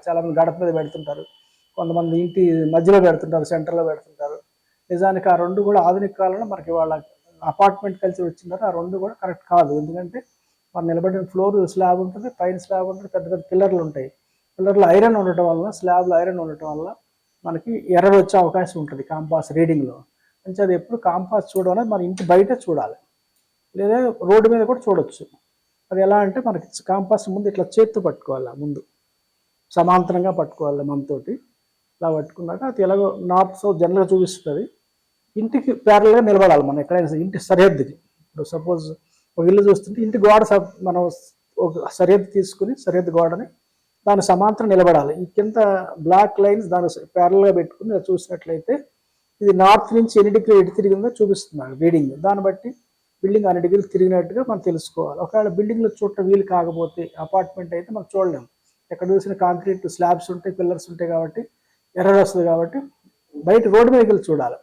చాలామంది గడప మీద పెడుతుంటారు, కొంతమంది ఇంటి మధ్యలో పెడుతుంటారు, సెంటర్లో పెడుతుంటారు. నిజానికి ఆ రెండు కూడా ఆధునిక కాలంలో మనకి వాళ్ళ అపార్ట్మెంట్ కల్చర్ వచ్చిందంటే ఆ రెండు కూడా కరెక్ట్ కాదు. ఎందుకంటే మనం నిలబడిన ఫ్లోర్ స్లాబ్ ఉంటుంది, పైన స్లాబ్ ఉంటుంది, పెద్ద పెద్ద పిల్లర్లు ఉంటాయి. పిల్లర్లు ఐరన్ ఉండటం వల్ల, స్లాబ్లో ఐరన్ ఉండటం వల్ల మనకి ఎర్రర్ వచ్చే అవకాశం ఉంటుంది కాంపాస్ రీడింగ్లో. అంటే అది ఎప్పుడు కాంపాస్ చూడాలి మన ఇంటి బయట చూడాలి, లేదా రోడ్డు మీద కూడా చూడొచ్చు. అది ఎలా అంటే మనకి కాంపాస్ ముందు ఇట్లా చేత్తో పట్టుకోవాలి, ముందు సమాంతరంగా పట్టుకోవాలి మనతోటి. ఇలా పట్టుకున్నాక అది ఎలాగో నార్త్ సౌత్ జనరల్గా చూపిస్తుంది. ఇంటికి ప్యారల్గా నిలబడాలి మనం ఎక్కడైనా ఇంటి సరిహద్దుకి. ఇప్పుడు సపోజ్ ఒక ఇల్లు చూస్తుంటే ఇంటి గోడ మనం ఒక సరిహద్దు తీసుకుని సరిహద్దు గోడని దాని సమాంతరం నిలబడాలి. ఈ కింద బ్లాక్ లైన్స్ దాని ప్యారల్గా పెట్టుకుని చూసినట్లయితే ఇది నార్త్ నుంచి ఎన్ని డిగ్రీ ఎటు తిరిగిందో చూపిస్తున్నాడు రీడింగ్. దాన్ని బట్టి బిల్డింగ్ అన్ని డిగ్రీలు తిరిగినట్టుగా మనం తెలుసుకోవాలి. ఒకవేళ బిల్డింగ్లో చూడటం వీలు కాకపోతే అపార్ట్మెంట్ అయితే మనం చూడలేము. ఎక్కడ చూసిన కాంక్రీట్ స్లాబ్స్ ఉంటాయి, పిల్లర్స్ ఉంటాయి కాబట్టి ఎర్రర్ వస్తుంది. కాబట్టి బయట రోడ్డు మీదకి వెళ్ళి చూడాలి.